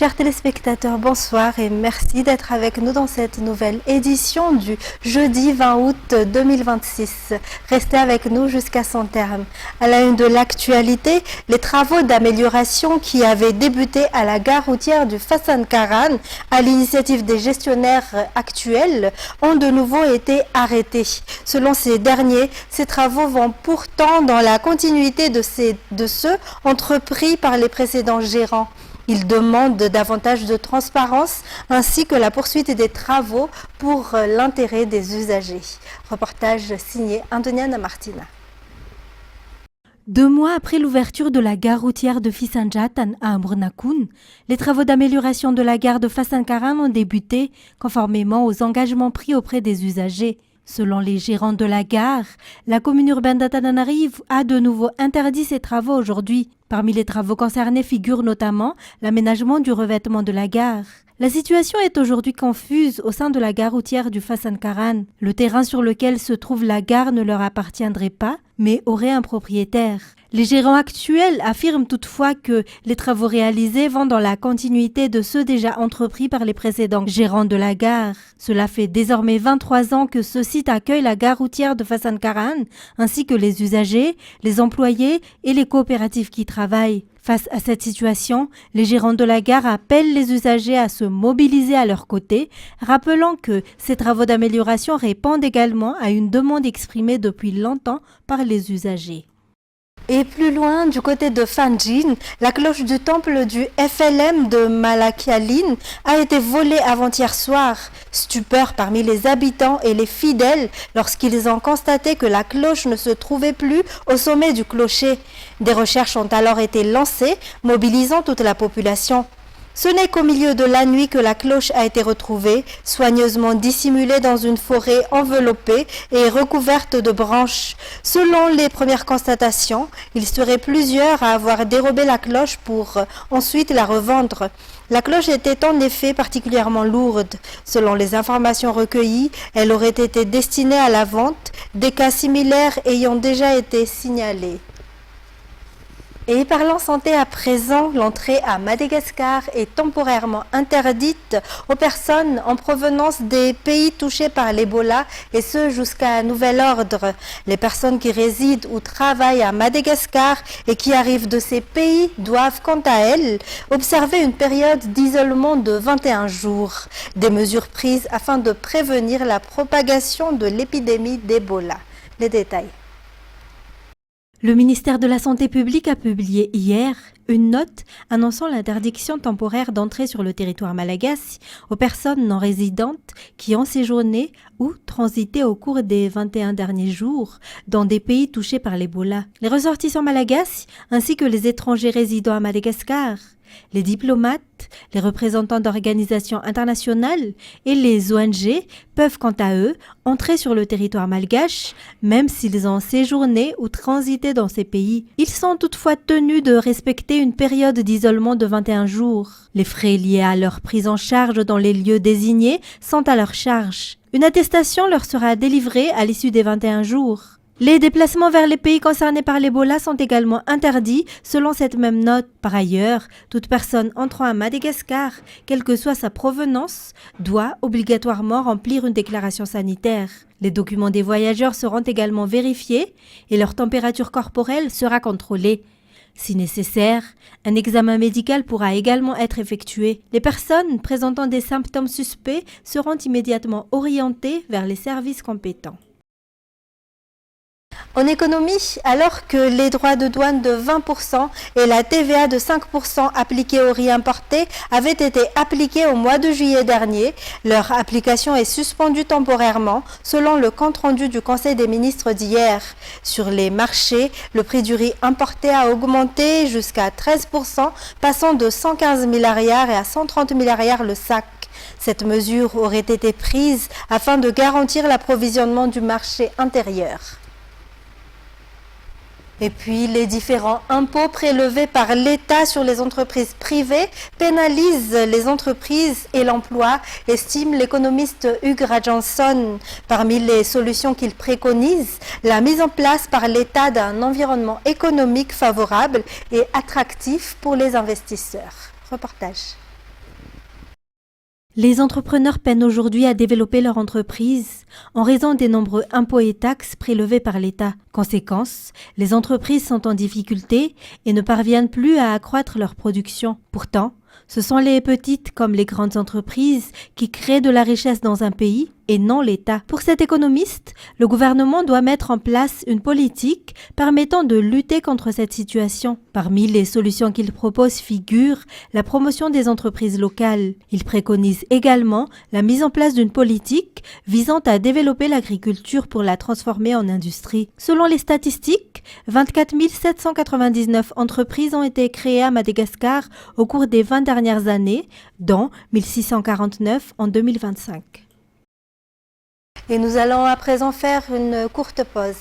Chers téléspectateurs, bonsoir et merci d'être avec nous dans cette nouvelle édition du jeudi 20 août 2026. Restez avec nous jusqu'à son terme. À la une de l'actualité, les travaux d'amélioration qui avaient débuté à la gare routière du Fassan Karan à l'initiative des gestionnaires actuels ont de nouveau été arrêtés. Selon ces derniers, ces travaux vont pourtant dans la continuité de ceux entrepris par les précédents gérants. Ils demandent davantage de transparence ainsi que la poursuite des travaux pour l'intérêt des usagers. Reportage signé Antoniana Martina. 2 mois après l'ouverture de la gare routière de Fisanjatan à Ambrnakoun, les travaux d'amélioration de la gare de Fassan Karan ont débuté conformément aux engagements pris auprès des usagers. Selon les gérants de la gare, la commune urbaine d'Antananarivo a de nouveau interdit ces travaux aujourd'hui. Parmi les travaux concernés figure notamment l'aménagement du revêtement de la gare. La situation est aujourd'hui confuse au sein de la gare routière du Fassan Karan. Le terrain sur lequel se trouve la gare ne leur appartiendrait pas, mais aurait un propriétaire. Les gérants actuels affirment toutefois que les travaux réalisés vont dans la continuité de ceux déjà entrepris par les précédents gérants de la gare. Cela fait désormais 23 ans que ce site accueille la gare routière de Fassan Karan, ainsi que les usagers, les employés et les coopératives qui travaillent. Face à cette situation, les gérants de la gare appellent les usagers à se mobiliser à leur côté, rappelant que ces travaux d'amélioration répondent également à une demande exprimée depuis longtemps par les usagers. Et plus loin, du côté de Fanjin, la cloche du temple du FLM de Malakialine a été volée avant-hier soir. Stupeur parmi les habitants et les fidèles lorsqu'ils ont constaté que la cloche ne se trouvait plus au sommet du clocher. Des recherches ont alors été lancées, mobilisant toute la population. Ce n'est qu'au milieu de la nuit que la cloche a été retrouvée, soigneusement dissimulée dans une forêt enveloppée et recouverte de branches. Selon les premières constatations, il serait plusieurs à avoir dérobé la cloche pour ensuite la revendre. La cloche était en effet particulièrement lourde. Selon les informations recueillies, elle aurait été destinée à la vente, des cas similaires ayant déjà été signalés. Et parlant santé à présent, l'entrée à Madagascar est temporairement interdite aux personnes en provenance des pays touchés par l'Ebola et ce jusqu'à nouvel ordre. Les personnes qui résident ou travaillent à Madagascar et qui arrivent de ces pays doivent quant à elles observer une période d'isolement de 21 jours. Des mesures prises afin de prévenir la propagation de l'épidémie d'Ebola. Les détails. Le ministère de la Santé publique a publié hier une note annonçant l'interdiction temporaire d'entrée sur le territoire malagasy aux personnes non résidentes qui ont séjourné ou transité au cours des 21 derniers jours dans des pays touchés par l'Ebola. Les ressortissants malagasy ainsi que les étrangers résidant à Madagascar, les diplomates, les représentants d'organisations internationales et les ONG peuvent quant à eux entrer sur le territoire malgache même s'ils ont séjourné ou transité dans ces pays. Ils sont toutefois tenus de respecter une période d'isolement de 21 jours. Les frais liés à leur prise en charge dans les lieux désignés sont à leur charge. Une attestation leur sera délivrée à l'issue des 21 jours. Les déplacements vers les pays concernés par l'Ebola sont également interdits selon cette même note. Par ailleurs, toute personne entrant à Madagascar, quelle que soit sa provenance, doit obligatoirement remplir une déclaration sanitaire. Les documents des voyageurs seront également vérifiés et leur température corporelle sera contrôlée. Si nécessaire, un examen médical pourra également être effectué. Les personnes présentant des symptômes suspects seront immédiatement orientées vers les services compétents. En économie, alors que les droits de douane de 20% et la TVA de 5% appliqués aux riz importés avaient été appliqués au mois de juillet dernier, leur application est suspendue temporairement selon le compte-rendu du Conseil des ministres d'hier. Sur les marchés, le prix du riz importé a augmenté jusqu'à 13%, passant de 115 milliards à 130 milliards le sac. Cette mesure aurait été prise afin de garantir l'approvisionnement du marché intérieur. Et puis, les différents impôts prélevés par l'État sur les entreprises privées pénalisent les entreprises et l'emploi, estime l'économiste Hugues Rajansson. Parmi les solutions qu'il préconise, la mise en place par l'État d'un environnement économique favorable et attractif pour les investisseurs. Reportage. Les entrepreneurs peinent aujourd'hui à développer leur entreprise en raison des nombreux impôts et taxes prélevés par l'État. Conséquence, les entreprises sont en difficulté et ne parviennent plus à accroître leur production. Pourtant, ce sont les petites comme les grandes entreprises qui créent de la richesse dans un pays et non l'État. Pour cet économiste, le gouvernement doit mettre en place une politique permettant de lutter contre cette situation. Parmi les solutions qu'il propose figure la promotion des entreprises locales. Il préconise également la mise en place d'une politique visant à développer l'agriculture pour la transformer en industrie. Selon les statistiques, 24 799 entreprises ont été créées à Madagascar au cours des 20 dernières années, dont 1649 en 2025. Et nous allons à présent faire une courte pause.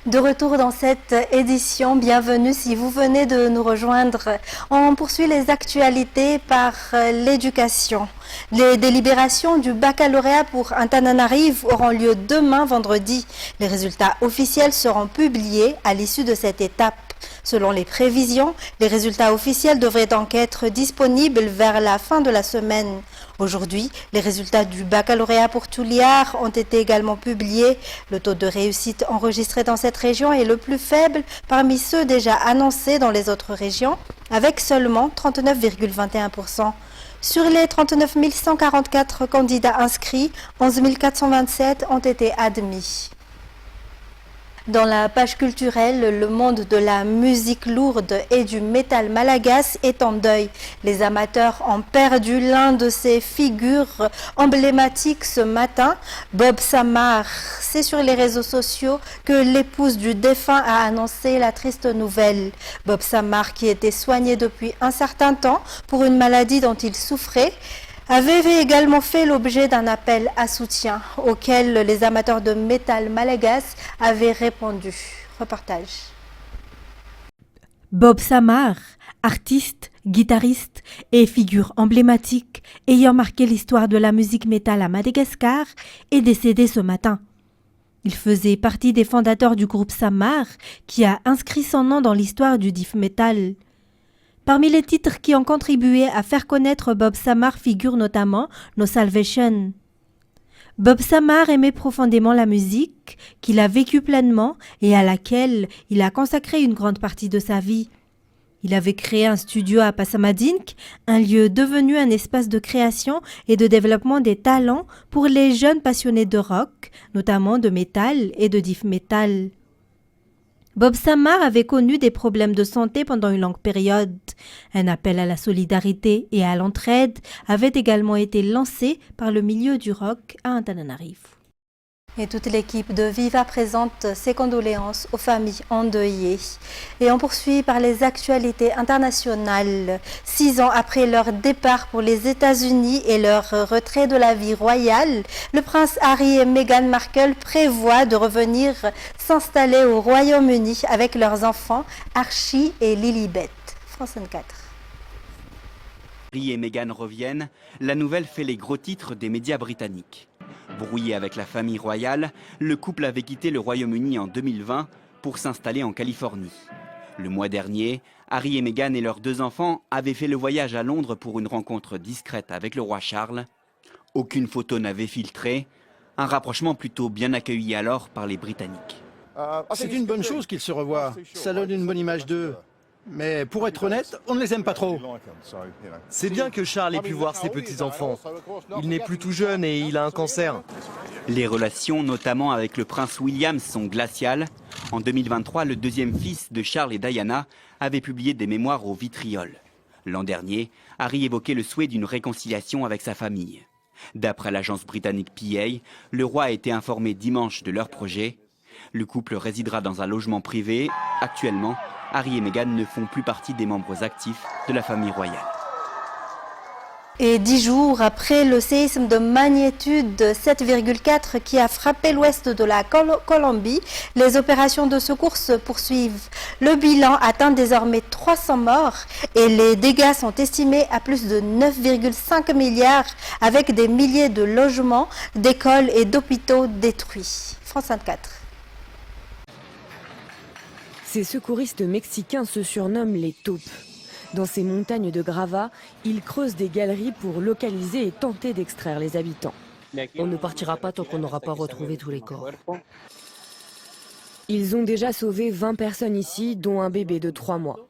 De retour dans cette édition, bienvenue si vous venez de nous rejoindre. On poursuit les actualités par l'éducation. Les délibérations du baccalauréat pour Antananarive auront lieu demain vendredi. Les résultats officiels seront publiés à l'issue de cette étape. Selon les prévisions, les résultats officiels devraient donc être disponibles vers la fin de la semaine. Aujourd'hui, les résultats du baccalauréat pour Touliar ont été également publiés. Le taux de réussite enregistré dans cette région est le plus faible parmi ceux déjà annoncés dans les autres régions, avec seulement 39,21%. Sur les 39 144 candidats inscrits, 11 427 ont été admis. Dans la page culturelle, le monde de la musique lourde et du métal malagasy est en deuil. Les amateurs ont perdu l'un de ses figures emblématiques ce matin, Bob Samar. C'est sur les réseaux sociaux que l'épouse du défunt a annoncé la triste nouvelle. Bob Samar, qui était soigné depuis un certain temps pour une maladie dont il souffrait, avait également fait l'objet d'un appel à soutien auquel les amateurs de métal malagasy avaient répondu. Reportage. Bob Samar, artiste, guitariste et figure emblématique ayant marqué l'histoire de la musique métal à Madagascar, est décédé ce matin. Il faisait partie des fondateurs du groupe Samar qui a inscrit son nom dans l'histoire du death metal. Parmi les titres qui ont contribué à faire connaître Bob Samar figurent notamment No Salvation. Bob Samar aimait profondément la musique, qu'il a vécue pleinement et à laquelle il a consacré une grande partie de sa vie. Il avait créé un studio à Passamadink, un lieu devenu un espace de création et de développement des talents pour les jeunes passionnés de rock, notamment de métal et de death metal. Bob Samar avait connu des problèmes de santé pendant une longue période. Un appel à la solidarité et à l'entraide avait également été lancé par le milieu du rock à Antananarive. Et toute l'équipe de Viva présente ses condoléances aux familles endeuillées. Et on poursuit par les actualités internationales. 6 ans après leur départ pour les États-Unis et leur retrait de la vie royale, le prince Harry et Meghan Markle prévoient de revenir s'installer au Royaume-Uni avec leurs enfants Archie et Lilibet. France 24. Harry et Meghan reviennent, la nouvelle fait les gros titres des médias britanniques. Brouillé avec la famille royale, le couple avait quitté le Royaume-Uni en 2020 pour s'installer en Californie. Le mois dernier, Harry et Meghan et leurs 2 enfants avaient fait le voyage à Londres pour une rencontre discrète avec le roi Charles. Aucune photo n'avait filtré, un rapprochement plutôt bien accueilli alors par les Britanniques. C'est une bonne chose qu'ils se revoient, ça donne une bonne image d'eux. Mais pour être honnête, on ne les aime pas trop. C'est bien que Charles ait pu voir ses petits-enfants. Il n'est plus tout jeune et il a un cancer. Les relations, notamment avec le prince William, sont glaciales. En 2023, le 2e fils de Charles et Diana avait publié des mémoires au vitriol. L'an dernier, Harry évoquait le souhait d'une réconciliation avec sa famille. D'après l'agence britannique PA, le roi a été informé dimanche de leur projet. Le couple résidera dans un logement privé. Actuellement, Harry et Meghan ne font plus partie des membres actifs de la famille royale. Et 10 jours après le séisme de magnitude 7,4 qui a frappé l'ouest de la Colombie, les opérations de secours se poursuivent. Le bilan atteint désormais 300 morts et les dégâts sont estimés à plus de 9,5 milliards avec des milliers de logements, d'écoles et d'hôpitaux détruits. France 24. Ces secouristes mexicains se surnomment les taupes. Dans ces montagnes de gravats, ils creusent des galeries pour localiser et tenter d'extraire les habitants. On ne partira pas tant qu'on n'aura pas retrouvé tous les corps. Ils ont déjà sauvé 20 personnes ici, dont un bébé de 3 mois.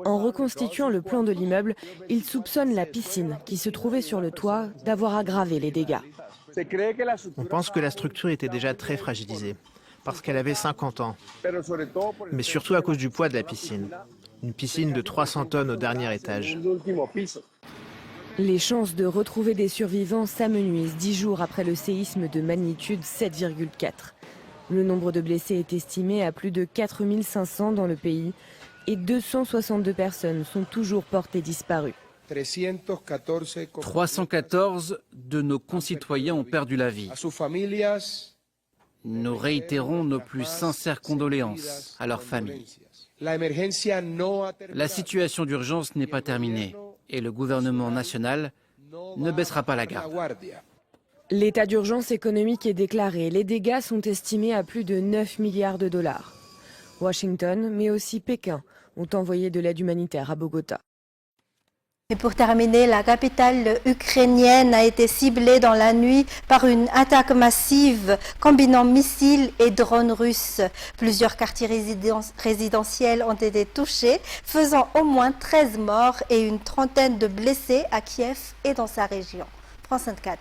En reconstituant le plan de l'immeuble, ils soupçonnent la piscine qui se trouvait sur le toit d'avoir aggravé les dégâts. On pense que la structure était déjà très fragilisée, parce qu'elle avait 50 ans, mais surtout à cause du poids de la piscine. Une piscine de 300 tonnes au dernier étage. Les chances de retrouver des survivants s'amenuisent 10 jours après le séisme de magnitude 7,4. Le nombre de blessés est estimé à plus de 4500 dans le pays et 262 personnes sont toujours portées disparues. 314 de nos concitoyens ont perdu la vie. Nous réitérons nos plus sincères condoléances à leurs familles. La situation d'urgence n'est pas terminée et le gouvernement national ne baissera pas la garde. L'état d'urgence économique est déclaré. Les dégâts sont estimés à plus de 9 milliards de dollars. Washington, mais aussi Pékin, ont envoyé de l'aide humanitaire à Bogota. Et pour terminer, la capitale ukrainienne a été ciblée dans la nuit par une attaque massive combinant missiles et drones russes. Plusieurs quartiers résidentiels ont été touchés, faisant au moins 13 morts et une trentaine de blessés à Kiev et dans sa région. France 24.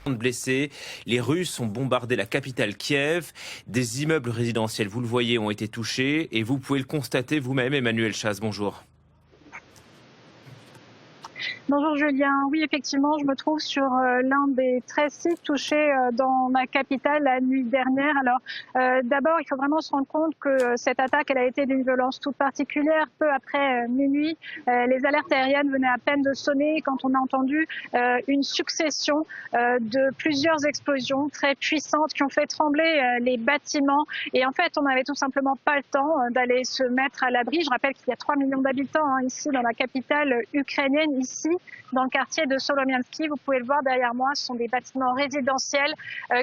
Blessés. Les Russes ont bombardé la capitale Kiev. Des immeubles résidentiels, vous le voyez, ont été touchés et vous pouvez le constater vous-même. Emmanuel Chaz, bonjour. Bonjour Julien, oui effectivement je me trouve sur l'un des 13 sites touchés dans ma capitale la nuit dernière. Alors d'abord il faut vraiment se rendre compte que cette attaque elle a été d'une violence toute particulière. Peu après minuit, les alertes aériennes venaient à peine de sonner quand on a entendu une succession de plusieurs explosions très puissantes qui ont fait trembler les bâtiments et en fait on n'avait tout simplement pas le temps d'aller se mettre à l'abri. Je rappelle qu'il y a 3 millions d'habitants ici dans la capitale ukrainienne, ici dans le quartier de Solomiansky. Vous pouvez le voir derrière moi, ce sont des bâtiments résidentiels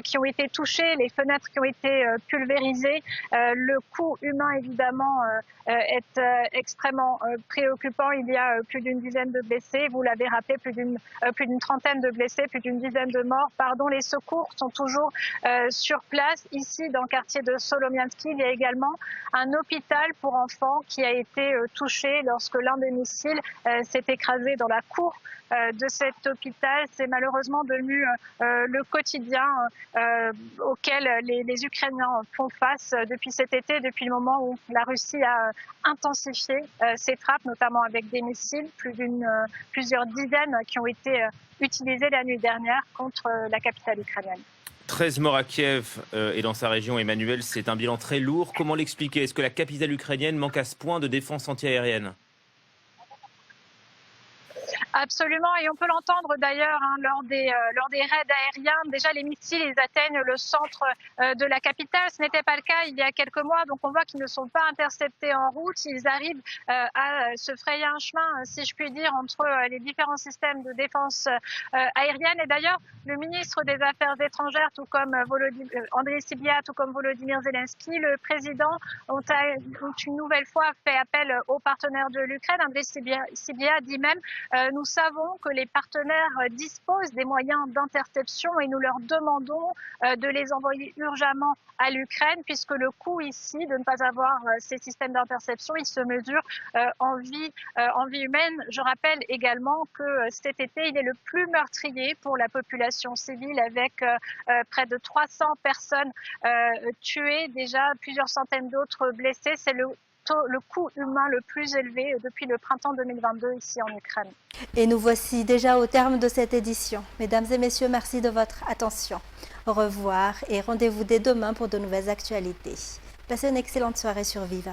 qui ont été touchés, les fenêtres qui ont été pulvérisées. Le coût humain, évidemment, est extrêmement préoccupant. Il y a plus d'une dizaine de blessés. Vous l'avez rappelé, plus d'une trentaine de blessés, plus d'une dizaine de morts. Les secours sont toujours sur place. Ici, dans le quartier de Solomiansky, il y a également un hôpital pour enfants qui a été touché lorsque l'un des missiles s'est écrasé dans la cour de cet hôpital. C'est malheureusement devenu le quotidien auquel les Ukrainiens font face depuis cet été, depuis le moment où la Russie a intensifié ses frappes, notamment avec des missiles, plusieurs dizaines qui ont été utilisés la nuit dernière contre la capitale ukrainienne. 13 morts à Kiev et dans sa région, Emmanuel, c'est un bilan très lourd. Comment l'expliquer? Est-ce que la capitale ukrainienne manque à ce point de défense antiaérienne? Absolument, et on peut l'entendre d'ailleurs lors des raids aériens. Déjà, les missiles, ils atteignent le centre de la capitale. Ce n'était pas le cas il y a quelques mois, donc on voit qu'ils ne sont pas interceptés en route. Ils arrivent à se frayer un chemin, si je puis dire, entre les différents systèmes de défense aérienne. Et d'ailleurs, le ministre des Affaires étrangères, tout comme Andriy Sybiha, tout comme Volodymyr Zelensky, le président, ont une nouvelle fois fait appel aux partenaires de l'Ukraine. Andriy Sybiha dit même nous savons que les partenaires disposent des moyens d'interception et nous leur demandons de les envoyer urgemment à l'Ukraine puisque le coût ici de ne pas avoir ces systèmes d'interception, il se mesure en vie humaine. Je rappelle également que cet été, il est le plus meurtrier pour la population civile avec près de 300 personnes tuées, déjà plusieurs centaines d'autres blessées. C'est le le coût humain le plus élevé depuis le printemps 2022 ici en Ukraine. Et nous voici déjà au terme de cette édition. Mesdames et messieurs, merci de votre attention. Au revoir et rendez-vous dès demain pour de nouvelles actualités. Passez une excellente soirée sur Viva.